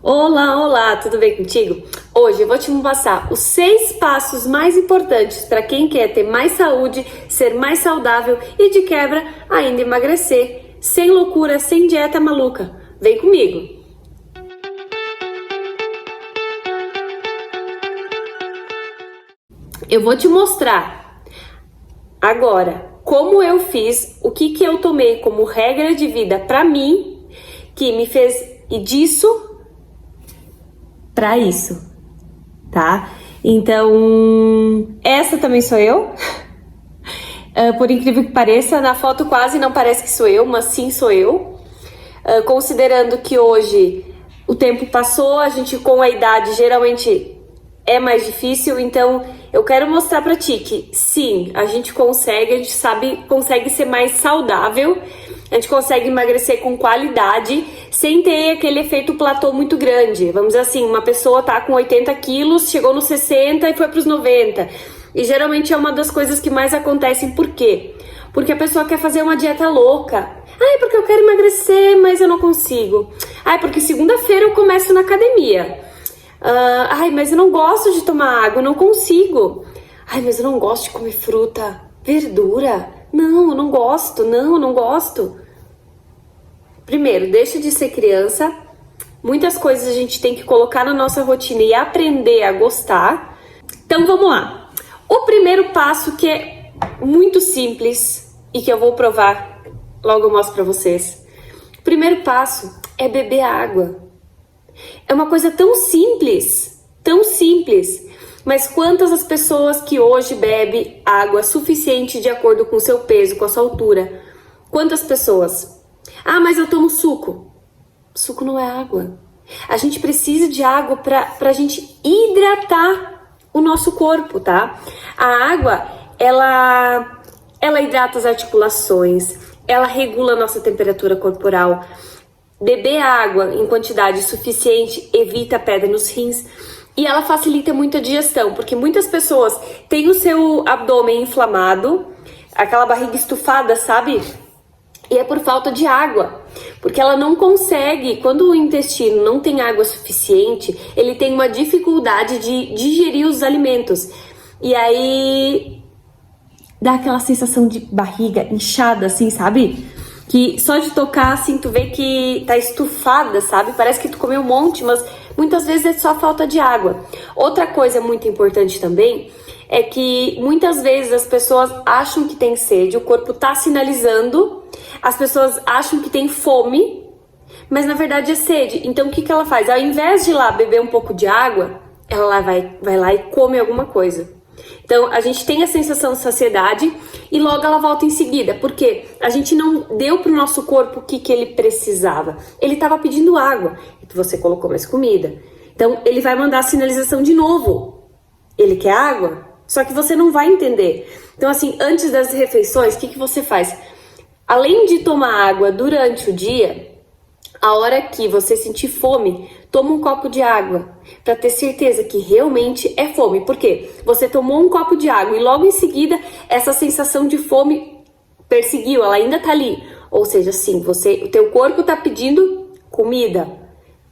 Olá, olá, tudo bem contigo? Hoje eu vou te passar os 6 passos mais importantes para quem quer ter mais saúde, ser mais saudável e de quebra ainda emagrecer, sem loucura, sem dieta maluca. Vem comigo! Eu vou te mostrar agora como eu fiz, o que eu tomei como regra de vida para mim, que me fez e disso para isso, tá? Então, essa também sou eu. Por incrível que pareça, na foto quase não parece que sou eu, mas sim sou eu. Considerando que hoje o tempo passou, a gente com a idade geralmente é mais difícil, então eu quero mostrar pra ti que sim, a gente sabe, consegue ser mais saudável, a gente consegue emagrecer com qualidade, sem ter aquele efeito platô muito grande. Vamos dizer assim, uma pessoa tá com 80 quilos, chegou nos 60 e foi pros 90. E geralmente é uma das coisas que mais acontecem. Por quê? Porque a pessoa quer fazer uma dieta louca. Ai, porque eu quero emagrecer, mas eu não consigo. Ai, porque segunda-feira eu começo na academia. Ai, mas eu não gosto de tomar água, eu não consigo. Ai, mas eu não gosto de comer fruta, verdura. Não, eu não gosto, eu não gosto. Primeiro, deixa de ser criança. Muitas coisas a gente tem que colocar na nossa rotina e aprender a gostar. Então vamos lá. O primeiro passo, que é muito simples e que eu vou provar, logo eu mostro pra vocês. O primeiro passo é beber água. É uma coisa tão simples, mas quantas as pessoas que hoje bebem água suficiente de acordo com o seu peso, com a sua altura? Quantas pessoas? Ah, mas eu tomo suco. Suco não é água. A gente precisa de água pra gente hidratar o nosso corpo, tá? A água, ela hidrata as articulações, ela regula a nossa temperatura corporal. Beber água em quantidade suficiente evita pedra nos rins e ela facilita muito a digestão, porque muitas pessoas têm o seu abdômen inflamado, aquela barriga estufada, sabe? E é por falta de água, porque ela não consegue, quando o intestino não tem água suficiente, ele tem uma dificuldade de digerir os alimentos. E aí dá aquela sensação de barriga inchada, assim, sabe? Que só de tocar, assim, tu vê que tá estufada, sabe? Parece que tu comeu um monte, mas muitas vezes é só falta de água. Outra coisa muito importante também é que muitas vezes as pessoas acham que tem sede, o corpo tá sinalizando, as pessoas acham que tem fome, mas na verdade é sede. Então o que ela faz? Ao invés de ir lá beber um pouco de água, ela vai lá e come alguma coisa. Então, a gente tem a sensação de saciedade e logo ela volta em seguida, porque a gente não deu pro nosso corpo o que ele precisava. Ele estava pedindo água e você colocou mais comida. Então, ele vai mandar a sinalização de novo. Ele quer água, só que você não vai entender. Então, assim, antes das refeições, o que você faz? Além de tomar água durante o dia, a hora que você sentir fome, toma um copo de água para ter certeza que realmente é fome. Por quê? Você tomou um copo de água e logo em seguida essa sensação de fome perseguiu, ela ainda tá ali. Ou seja, sim, o teu corpo tá pedindo comida,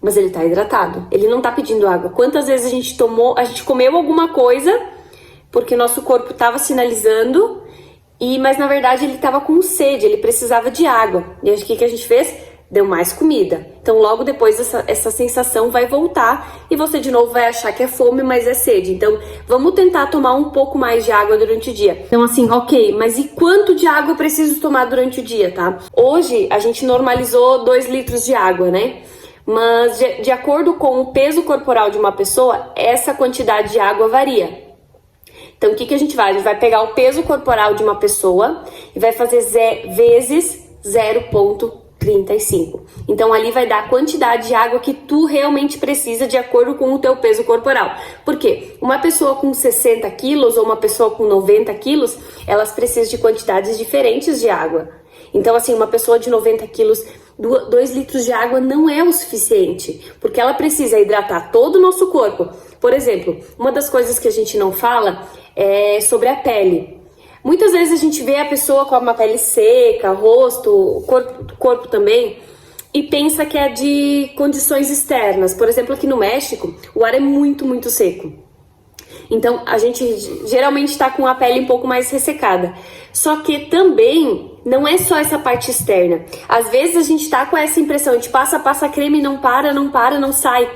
mas ele tá hidratado. Ele não tá pedindo água. Quantas vezes a gente comeu alguma coisa porque nosso corpo tava sinalizando, mas na verdade ele tava com sede, ele precisava de água. E o que a gente fez? Deu mais comida. Então logo depois essa sensação vai voltar e você de novo vai achar que é fome, mas é sede. Então vamos tentar tomar um pouco mais de água durante o dia. Então assim, ok, mas e quanto de água eu preciso tomar durante o dia, tá? Hoje a gente normalizou 2 litros de água, né? Mas de acordo com o peso corporal de uma pessoa, essa quantidade de água varia. Então o que a gente vai? A gente vai pegar o peso corporal de uma pessoa e vai fazer vezes 0,35. Então ali vai dar a quantidade de água que tu realmente precisa de acordo com o teu peso corporal. Por quê? Uma pessoa com 60 quilos ou uma pessoa com 90 quilos, elas precisam de quantidades diferentes de água. Então assim, uma pessoa de 90 quilos, 2 litros de água não é o suficiente, porque ela precisa hidratar todo o nosso corpo. Por exemplo, uma das coisas que a gente não fala é sobre a pele. Muitas vezes a gente vê a pessoa com uma pele seca, rosto, corpo também, e pensa que é de condições externas. Por exemplo, aqui no México, o ar é muito, muito seco. Então, a gente geralmente está com a pele um pouco mais ressecada. Só que também não é só essa parte externa. Às vezes a gente tá com essa impressão, a gente passa creme e não para, não sai.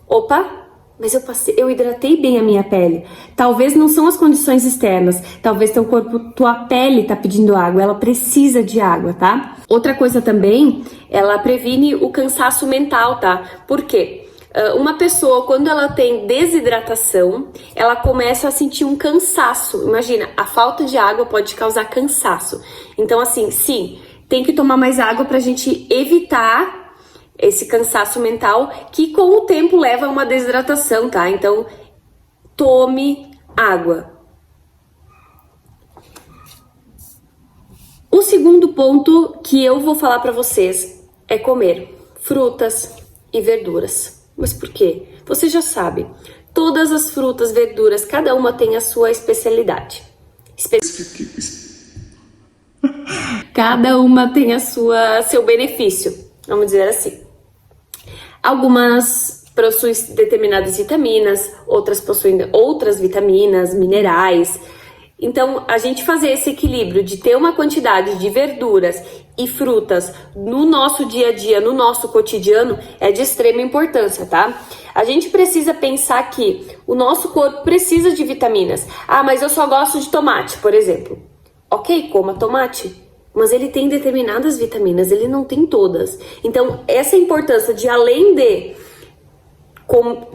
Opa! Mas eu hidratei bem a minha pele. Talvez não são as condições externas. Talvez teu corpo, tua pele tá pedindo água. Ela precisa de água, tá? Outra coisa também, ela previne o cansaço mental, tá? Por quê? Uma pessoa, quando ela tem desidratação, ela começa a sentir um cansaço. Imagina, a falta de água pode causar cansaço. Então, assim, sim, tem que tomar mais água pra gente evitar esse cansaço mental, que com o tempo leva a uma desidratação, tá? Então, tome água. O segundo ponto que eu vou falar pra vocês é comer frutas e verduras. Mas por quê? Você já sabe, todas as frutas, verduras, cada uma tem a sua especialidade. Cada uma tem seu benefício, vamos dizer assim. Algumas possuem determinadas vitaminas, outras possuem outras vitaminas, minerais. Então, a gente fazer esse equilíbrio de ter uma quantidade de verduras e frutas no nosso dia a dia, no nosso cotidiano, é de extrema importância, tá? A gente precisa pensar que o nosso corpo precisa de vitaminas. Ah, mas eu só gosto de tomate, por exemplo. Ok, coma tomate, mas ele tem determinadas vitaminas, ele não tem todas. Então, essa importância de, além de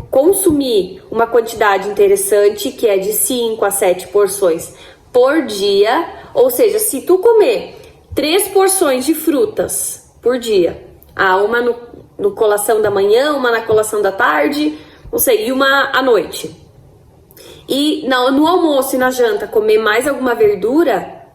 consumir uma quantidade interessante, que é de 5 a 7 porções por dia, ou seja, se tu comer 3 porções de frutas por dia, uma no colação da manhã, uma na colação da tarde, não sei, e uma à noite, e no almoço e na janta comer mais alguma verdura,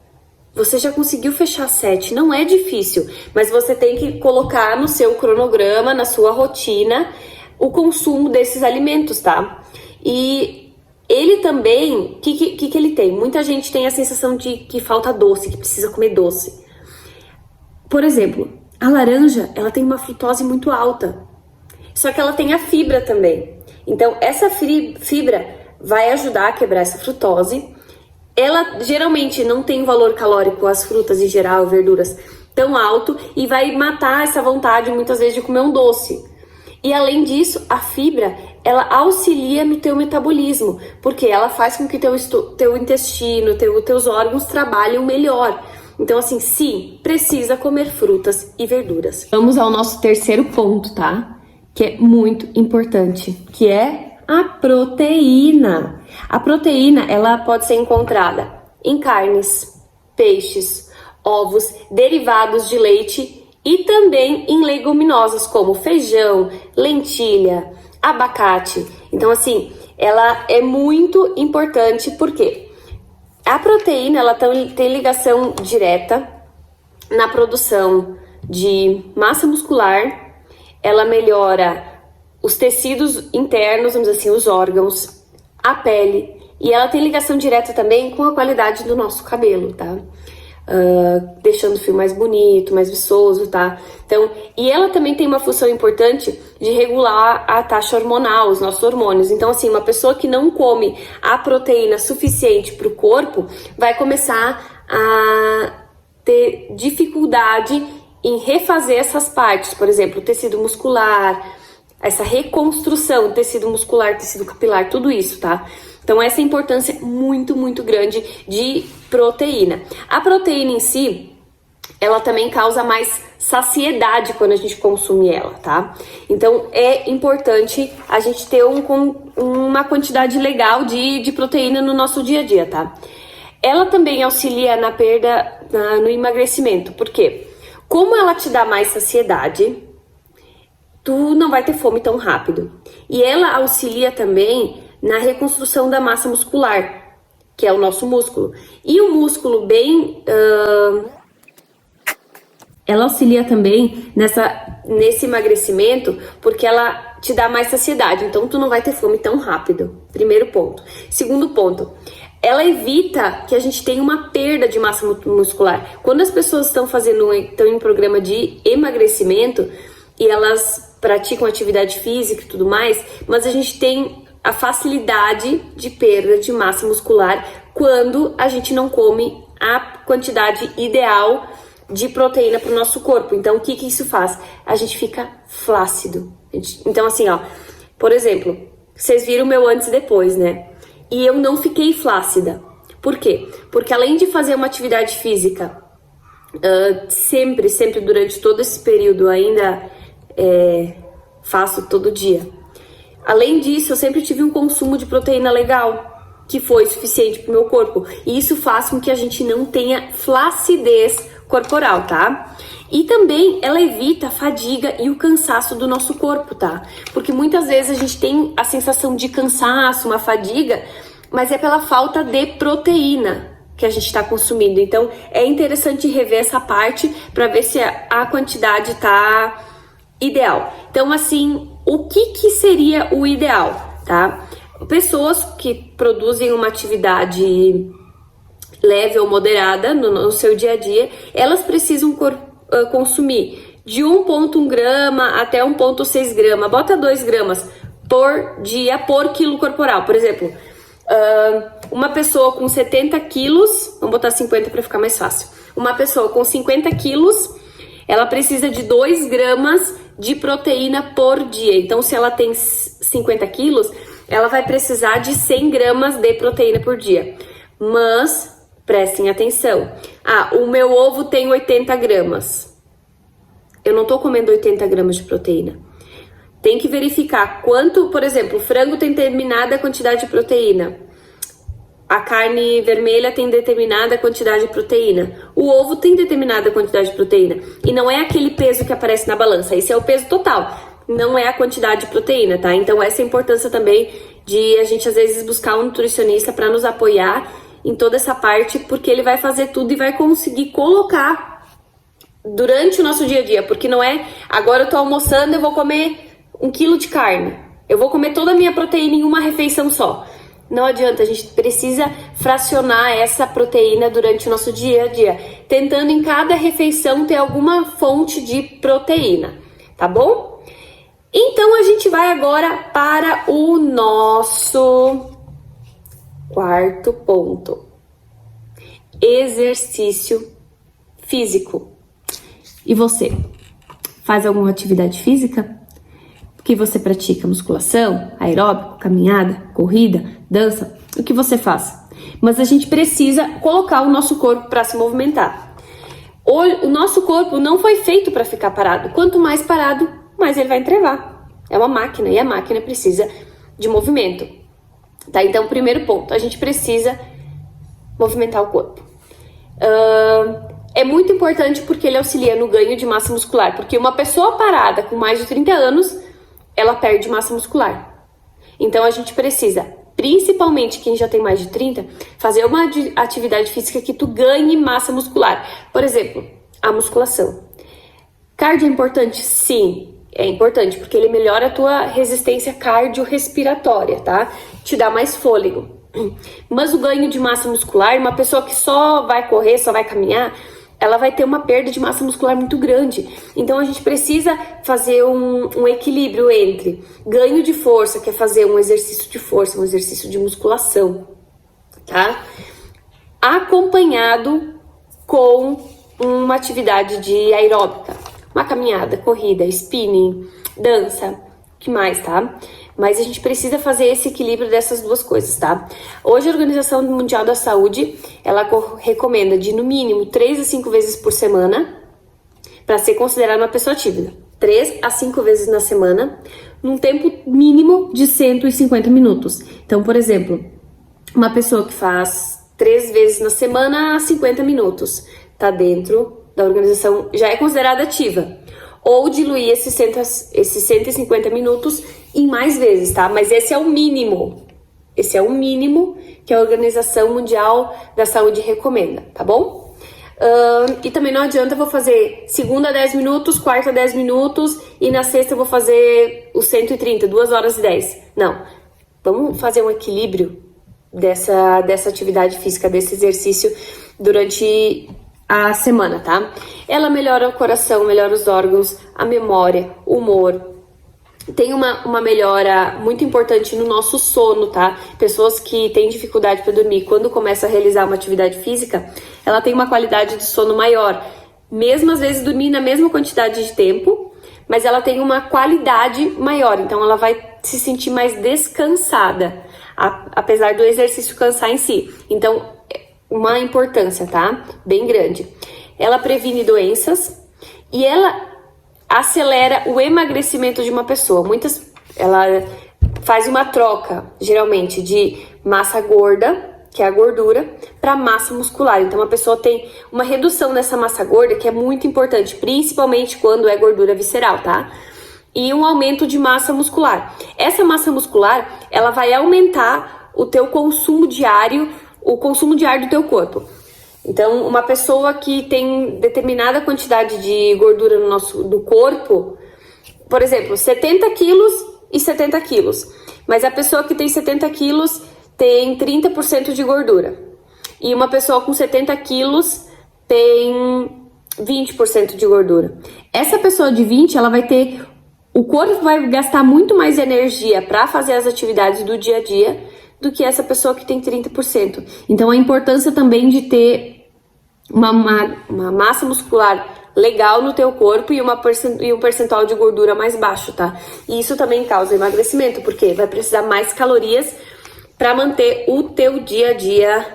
você já conseguiu fechar 7, não é difícil, mas você tem que colocar no seu cronograma, na sua rotina, o consumo desses alimentos, tá? E ele também, o que ele tem? Muita gente tem a sensação de que falta doce, que precisa comer doce. Por exemplo, a laranja, ela tem uma frutose muito alta, só que ela tem a fibra também. Então, essa fibra vai ajudar a quebrar essa frutose. Ela geralmente não tem valor calórico, as frutas em geral, verduras, tão alto, e vai matar essa vontade muitas vezes de comer um doce. E além disso, a fibra, ela auxilia no teu metabolismo, porque ela faz com que teu intestino, teus órgãos trabalhem melhor. Então, assim, sim, precisa comer frutas e verduras. Vamos ao nosso terceiro ponto, tá? Que é muito importante, que é a proteína. A proteína, ela pode ser encontrada em carnes, peixes, ovos, derivados de leite e também em leguminosas como feijão, lentilha, abacate. Então, assim, ela é muito importante porque a proteína, ela tem ligação direta na produção de massa muscular, ela melhora os tecidos internos, vamos dizer assim, os órgãos, a pele, e ela tem ligação direta também com a qualidade do nosso cabelo, tá? Deixando o fio mais bonito, mais viçoso, tá? Então, e ela também tem uma função importante de regular a taxa hormonal, os nossos hormônios. Então, assim, uma pessoa que não come a proteína suficiente para o corpo vai começar a ter dificuldade em refazer essas partes, por exemplo, o tecido muscular, essa reconstrução, tecido muscular, tecido capilar, tudo isso, tá? Então, essa importância muito, muito grande de proteína. A proteína em si, ela também causa mais saciedade quando a gente consome ela, tá? Então, é importante a gente ter uma quantidade legal de proteína no nosso dia a dia, tá? Ela também auxilia na perda, no emagrecimento. Por quê? Como ela te dá mais saciedade, tu não vai ter fome tão rápido. E ela auxilia também na reconstrução da massa muscular, que é o nosso músculo. E o músculo ela auxilia também nesse emagrecimento, porque ela te dá mais saciedade. Então, tu não vai ter fome tão rápido. Primeiro ponto. Segundo ponto, ela evita que a gente tenha uma perda de massa muscular. Quando as pessoas estão em programa de emagrecimento e elas praticam atividade física e tudo mais, mas a gente tem a facilidade de perda de massa muscular quando a gente não come a quantidade ideal de proteína para o nosso corpo. Então, o que isso faz? A gente fica flácido. Então, assim, ó, por exemplo, vocês viram o meu antes e depois, né? E eu não fiquei flácida. Por quê? Porque além de fazer uma atividade física, sempre durante todo esse período ainda faço todo dia. Além disso, eu sempre tive um consumo de proteína legal, que foi suficiente para o meu corpo. E isso faz com que a gente não tenha flacidez corporal, tá? E também ela evita a fadiga e o cansaço do nosso corpo, tá? Porque muitas vezes a gente tem a sensação de cansaço, uma fadiga, mas é pela falta de proteína que a gente está consumindo. Então é interessante rever essa parte para ver se a quantidade tá ideal. Então, assim, o que seria o ideal, tá? Pessoas que produzem uma atividade leve ou moderada no seu dia a dia, elas precisam consumir de 1,1 grama até 1,6 grama, bota 2 gramas por dia por quilo corporal. Por exemplo, uma pessoa com 70 quilos, vamos botar 50 para ficar mais fácil, uma pessoa com 50 quilos, ela precisa de 2 gramas de proteína por dia. Então, se ela tem 50 quilos, ela vai precisar de 100 gramas de proteína por dia. Mas prestem atenção. O meu ovo tem 80 gramas. Eu não tô comendo 80 gramas de proteína. Tem que verificar quanto, por exemplo, o frango tem determinada quantidade de proteína. A carne vermelha tem determinada quantidade de proteína. O ovo tem determinada quantidade de proteína. E não é aquele peso que aparece na balança. Esse é o peso total. Não é a quantidade de proteína, tá? Então essa é a importância também de a gente às vezes buscar um nutricionista para nos apoiar em toda essa parte, porque ele vai fazer tudo e vai conseguir colocar durante o nosso dia a dia, porque não é agora eu tô almoçando, eu vou comer 1 quilo de carne, eu vou comer toda a minha proteína em uma refeição só. Não adianta, a gente precisa fracionar essa proteína durante o nosso dia a dia, tentando em cada refeição ter alguma fonte de proteína, tá bom? Então a gente vai agora para o nosso quarto ponto: exercício físico. E você? Faz alguma atividade física? Que você pratica musculação, aeróbico, caminhada, corrida, dança, o que você faz? Mas a gente precisa colocar o nosso corpo para se movimentar. O nosso corpo não foi feito para ficar parado. Quanto mais parado, mais ele vai entrevar. É uma máquina e a máquina precisa de movimento. Tá? Então, primeiro ponto, a gente precisa movimentar o corpo. É muito importante porque ele auxilia no ganho de massa muscular. Porque uma pessoa parada com mais de 30 anos, ela perde massa muscular. Então, a gente precisa, principalmente quem já tem mais de 30, fazer uma atividade física que tu ganhe massa muscular. Por exemplo, a musculação. Cardio é importante? Sim. É importante, porque ele melhora a tua resistência cardiorrespiratória, tá? Te dá mais fôlego. Mas o ganho de massa muscular, uma pessoa que só vai correr, só vai caminhar, ela vai ter uma perda de massa muscular muito grande. Então a gente precisa fazer um equilíbrio entre ganho de força, que é fazer um exercício de força, um exercício de musculação, tá? Acompanhado com uma atividade de aeróbica. Uma caminhada, corrida, spinning, dança, o que mais, tá? Mas a gente precisa fazer esse equilíbrio dessas duas coisas, tá? Hoje a Organização Mundial da Saúde, ela recomenda de no mínimo 3 a 5 vezes por semana para ser considerada uma pessoa ativa. 3 a 5 vezes na semana, num tempo mínimo de 150 minutos. Então, por exemplo, uma pessoa que faz 3 vezes na semana, 50 minutos, tá dentro da organização, já é considerada ativa. Ou diluir esses 150 minutos em mais vezes, tá? Mas esse é o mínimo. Esse é o mínimo que a Organização Mundial da Saúde recomenda, tá bom? E também não adianta eu vou fazer segunda 10 minutos, quarta 10 minutos e na sexta eu vou fazer os 130, 2 horas e 10. Não. Vamos fazer um equilíbrio dessa atividade física, desse exercício durante a semana, tá? Ela melhora o coração, melhora os órgãos, a memória, o humor. Tem uma melhora muito importante no nosso sono, tá? Pessoas que têm dificuldade para dormir, quando começa a realizar uma atividade física, ela tem uma qualidade de sono maior. Mesmo às vezes dormir na mesma quantidade de tempo, mas ela tem uma qualidade maior, então ela vai se sentir mais descansada, apesar do exercício cansar em si. Então, uma importância, tá? Bem grande. Ela previne doenças e ela acelera o emagrecimento de uma pessoa. Ela faz uma troca, geralmente, de massa gorda, que é a gordura, para massa muscular. Então, a pessoa tem uma redução nessa massa gorda, que é muito importante, principalmente quando é gordura visceral, tá? E um aumento de massa muscular. Essa massa muscular, ela vai aumentar o teu consumo diário, o consumo diário do teu corpo. Então, uma pessoa que tem determinada quantidade de gordura no corpo, por exemplo, 70 quilos e 70 quilos. Mas a pessoa que tem 70 quilos tem 30% de gordura. E uma pessoa com 70 quilos tem 20% de gordura. Essa pessoa de 20, ela vai ter... O corpo vai gastar muito mais energia para fazer as atividades do dia a dia do que essa pessoa que tem 30%. Então, a importância também de ter uma massa muscular legal no teu corpo e um percentual de gordura mais baixo, tá? E isso também causa emagrecimento, porque vai precisar mais calorias para manter o teu dia a dia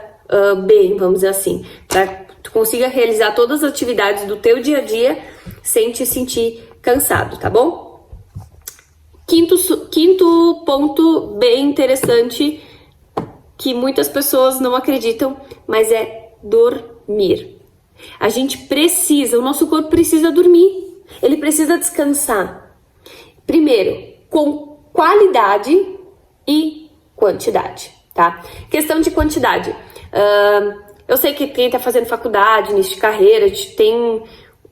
bem, vamos dizer assim, para tu consiga realizar todas as atividades do teu dia a dia sem te sentir cansado, tá bom? Quinto ponto bem interessante que muitas pessoas não acreditam, mas é dormir. A gente precisa, o nosso corpo precisa dormir, ele precisa descansar. Primeiro, com qualidade e quantidade, tá? Questão de quantidade. Eu sei que quem tá fazendo faculdade, início de carreira, a gente tem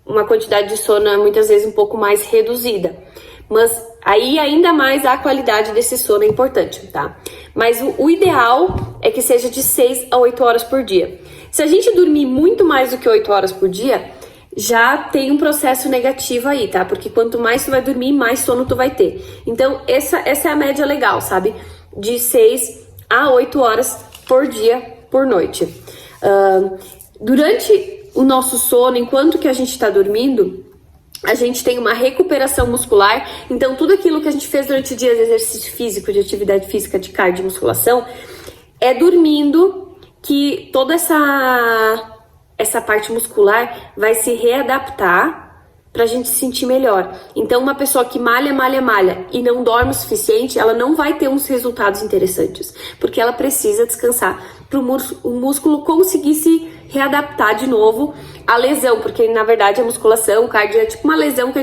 uma quantidade de sono muitas vezes um pouco mais reduzida. Mas aí ainda mais a qualidade desse sono é importante, tá? Mas o ideal é que seja de 6 a 8 horas por dia. Se a gente dormir muito mais do que 8 horas por dia, já tem um processo negativo aí, tá? Porque quanto mais tu vai dormir, mais sono tu vai ter. Então, essa é a média legal, sabe? De 6 a 8 horas por dia, por noite. Durante o nosso sono, enquanto que a gente tá dormindo, a gente tem uma recuperação muscular, então tudo aquilo que a gente fez durante o dia de exercício físico, de atividade física, de cardio, musculação, é dormindo que toda essa parte muscular vai se readaptar pra gente se sentir melhor. Então uma pessoa que malha e não dorme o suficiente, ela não vai ter uns resultados interessantes, porque ela precisa descansar para o músculo conseguir se readaptar de novo à lesão, porque na verdade a musculação, o cardio é tipo uma lesão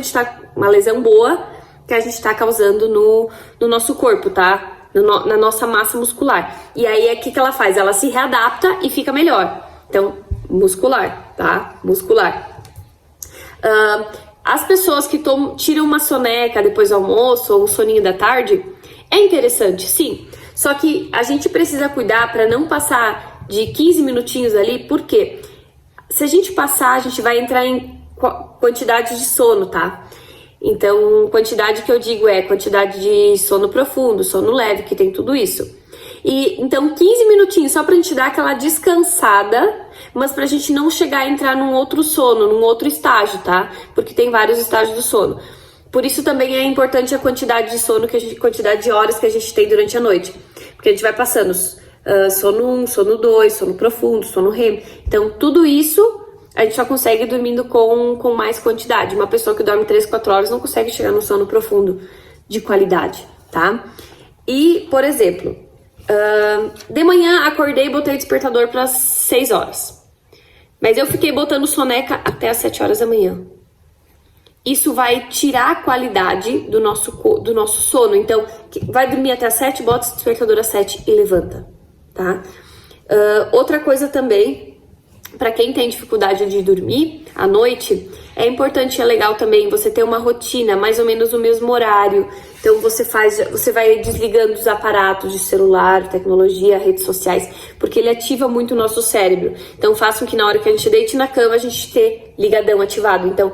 uma lesão boa que a gente tá causando no nosso corpo, tá? Na nossa massa muscular. E aí que ela faz? Ela se readapta e fica melhor. Então, muscular, tá? Muscular. As pessoas que tiram uma soneca depois do almoço ou um soninho da tarde, é interessante, sim. Só que a gente precisa cuidar para não passar de 15 minutinhos ali, porque se a gente passar, a gente vai entrar em quantidade de sono, tá? Então, quantidade que eu digo é quantidade de sono profundo, sono leve, que tem tudo isso. E então 15 minutinhos só pra gente dar aquela descansada, mas pra gente não chegar a entrar num outro sono, num outro estágio, tá? Porque tem vários estágios do sono. Por isso também é importante a quantidade de sono, quantidade de horas que a gente tem durante a noite. Porque a gente vai passando sono 1, sono 2, sono profundo, sono REM. Então tudo isso a gente só consegue dormindo com mais quantidade. Uma pessoa que dorme 3, 4 horas não consegue chegar no sono profundo de qualidade, tá? E, por exemplo, de manhã acordei e botei o despertador para 6 horas. Mas eu fiquei botando soneca até as 7 horas da manhã. Isso vai tirar a qualidade do nosso sono. Então, vai dormir até as 7, bota o despertador às 7 e levanta, tá? Outra coisa também, para quem tem dificuldade de dormir à noite, é importante, é legal também você ter uma rotina, mais ou menos no mesmo horário, Então você vai desligando os aparatos de celular, tecnologia, redes sociais, porque ele ativa muito o nosso cérebro. Então façam que na hora que a gente deite na cama, a gente esteja ligadão ativado. Então,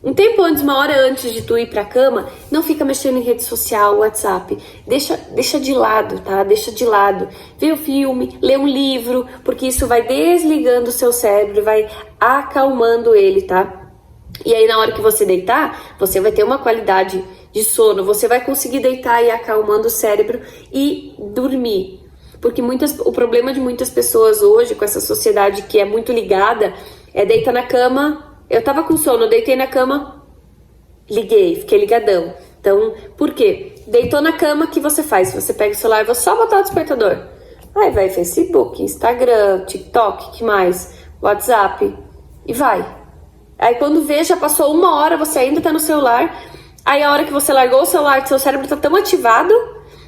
um tempo antes, uma hora antes de tu ir pra cama, não fica mexendo em rede social, WhatsApp. Deixa de lado, tá? Deixa de lado. Vê o filme, lê um livro, porque isso vai desligando o seu cérebro, vai acalmando ele, tá? E aí na hora que você deitar, você vai ter uma qualidade de sono, você vai conseguir deitar e ir acalmando o cérebro e dormir. Porque o problema de muitas pessoas hoje, com essa sociedade que é muito ligada, é deitar na cama. Eu tava com sono, deitei na cama, liguei, fiquei ligadão. Então, por quê? Deitou na cama, o que você faz? Você pega o celular e vai só botar o despertador. Aí vai Facebook, Instagram, TikTok, que mais? WhatsApp, e vai. Aí quando vê, já passou uma hora, você ainda tá no celular. Aí a hora que você largou o celular, seu cérebro tá tão ativado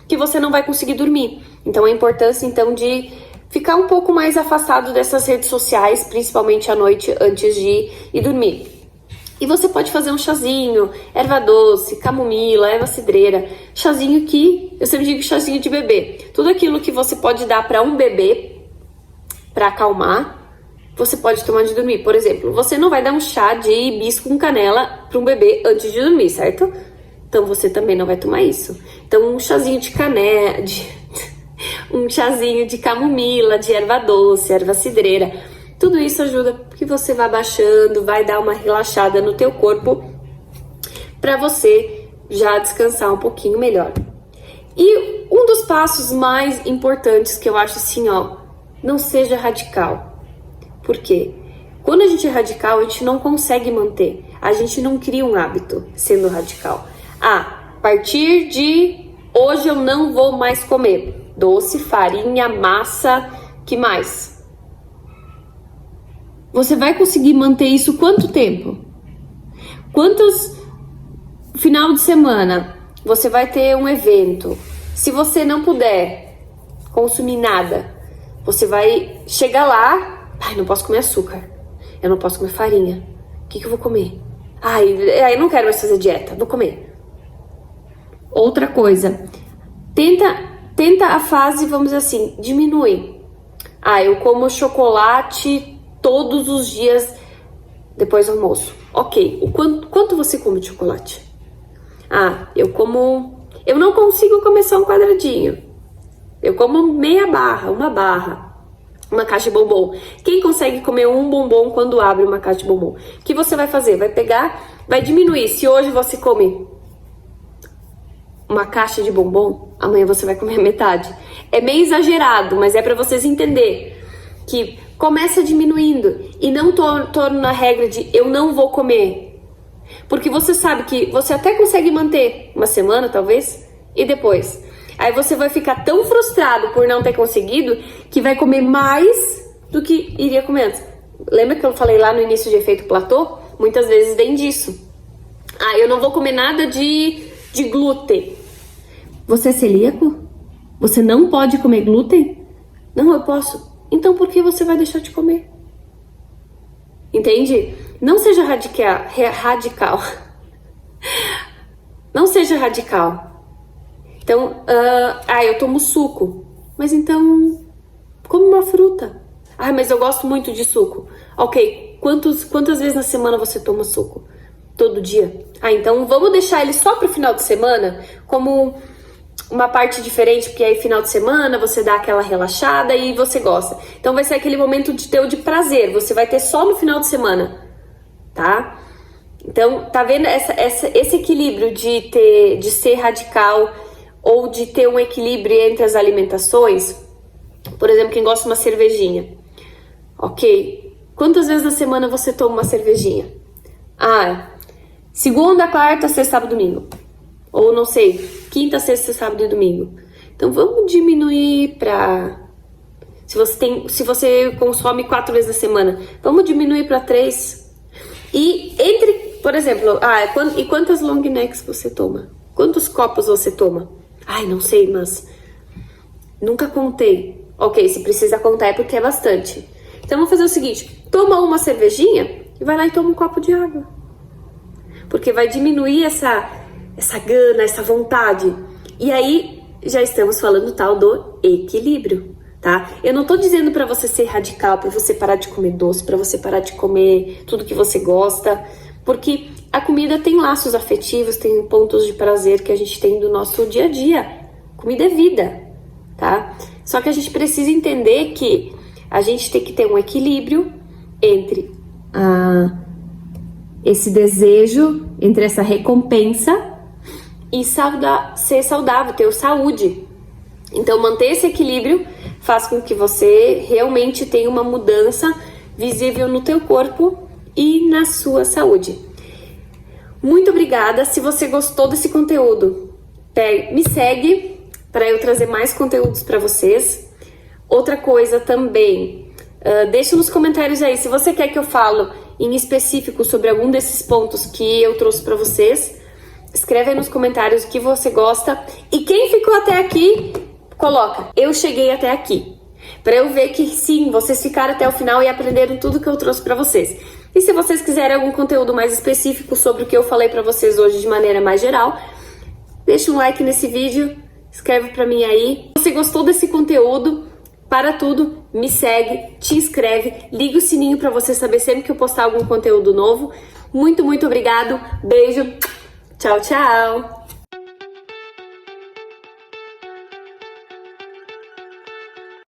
que você não vai conseguir dormir. Então a importância então de ficar um pouco mais afastado dessas redes sociais, principalmente à noite antes de ir dormir. E você pode fazer um chazinho, erva doce, camomila, erva cidreira, chazinho que, eu sempre digo chazinho de bebê. Tudo aquilo que você pode dar para um bebê, para acalmar, você pode tomar de dormir. Por exemplo, você não vai dar um chá de hibisco com canela para um bebê antes de dormir, certo? Então você também não vai tomar isso. Então um chazinho de canela, um chazinho de camomila, de erva doce, erva cidreira. Tudo isso ajuda que você vai baixando, vai dar uma relaxada no teu corpo para você já descansar um pouquinho melhor. E um dos passos mais importantes que eu acho assim, ó, não seja radical. Por quê? Quando a gente é radical, a gente não consegue manter. A gente não cria um hábito sendo radical. A partir de hoje eu não vou mais comer doce, farinha, massa, que mais? Você vai conseguir manter isso quanto tempo? Quantos final de semana você vai ter um evento? Se você não puder consumir nada, você vai chegar lá, ai, não posso comer açúcar, eu não posso comer farinha, o que eu vou comer? Ai, eu não quero mais fazer dieta, vou comer. Outra coisa, tenta a fase, vamos dizer assim, diminui. Ah, eu como chocolate todos os dias depois do almoço. Ok, quanto você come de chocolate? Ah, eu não consigo comer só um quadradinho. Eu como meia barra, uma caixa de bombom. Quem consegue comer um bombom quando abre uma caixa de bombom? O que você vai fazer? Vai pegar, vai diminuir. Se hoje você come uma caixa de bombom, amanhã você vai comer metade. É meio exagerado, mas é para vocês entenderem que começa diminuindo e não torna na regra de eu não vou comer. Porque você sabe que você até consegue manter uma semana, talvez, e depois. Aí você vai ficar tão frustrado por não ter conseguido que vai comer mais do que iria comer antes. Lembra que eu falei lá no início de efeito platô? Muitas vezes vem disso. Ah, eu não vou comer nada de glúten. Você é celíaco? Você não pode comer glúten? Não, eu posso. Então por que você vai deixar de comer? Entende? Não seja radical. Não seja radical. Então, eu tomo suco. Mas então, come uma fruta. Ah, mas eu gosto muito de suco. Ok, quantas vezes na semana você toma suco? Todo dia? Ah, então vamos deixar ele só pro final de semana, como uma parte diferente, porque aí final de semana você dá aquela relaxada e você gosta. Então vai ser aquele momento de prazer, você vai ter só no final de semana, tá? Então, tá vendo esse equilíbrio de ser radical ou de ter um equilíbrio entre as alimentações? Por exemplo, quem gosta de uma cervejinha. Ok, quantas vezes na semana você toma uma cervejinha? Ah, segunda, quarta, sexta, sábado, domingo. Ou não sei, quinta, sexta, sábado e domingo. Então vamos diminuir para... Se você consome 4 vezes na semana, vamos diminuir para 3. E por exemplo, e quantas long necks você toma? Quantos copos você toma? Ai, não sei, mas nunca contei. Ok, se precisa contar é porque é bastante. Então vamos fazer o seguinte, toma uma cervejinha e vai lá e toma um copo de água. Porque vai diminuir essa gana, essa vontade. E aí já estamos falando tal do equilíbrio, tá? Eu não tô dizendo pra você ser radical, pra você parar de comer doce, pra você parar de comer tudo que você gosta, porque a comida tem laços afetivos, tem pontos de prazer que a gente tem do nosso dia a dia. Comida é vida, tá? Só que a gente precisa entender que a gente tem que ter um equilíbrio entre esse desejo, entre essa recompensa e ser saudável, ter saúde. Então, manter esse equilíbrio faz com que você realmente tenha uma mudança visível no teu corpo e na sua saúde. Muito obrigada. Se você gostou desse conteúdo, me segue para eu trazer mais conteúdos para vocês. Outra coisa também, deixa nos comentários aí se você quer que eu falo em específico sobre algum desses pontos que eu trouxe para vocês. Escreve aí nos comentários o que você gosta. E quem ficou até aqui, coloca, eu cheguei até aqui. Para eu ver que sim, vocês ficaram até o final e aprenderam tudo que eu trouxe para vocês. E se vocês quiserem algum conteúdo mais específico sobre o que eu falei para vocês hoje de maneira mais geral, deixa um like nesse vídeo, escreve para mim aí. Se você gostou desse conteúdo, para tudo, me segue, te inscreve, liga o sininho para você saber sempre que eu postar algum conteúdo novo. Muito, muito obrigado. Beijo. Tchau, tchau.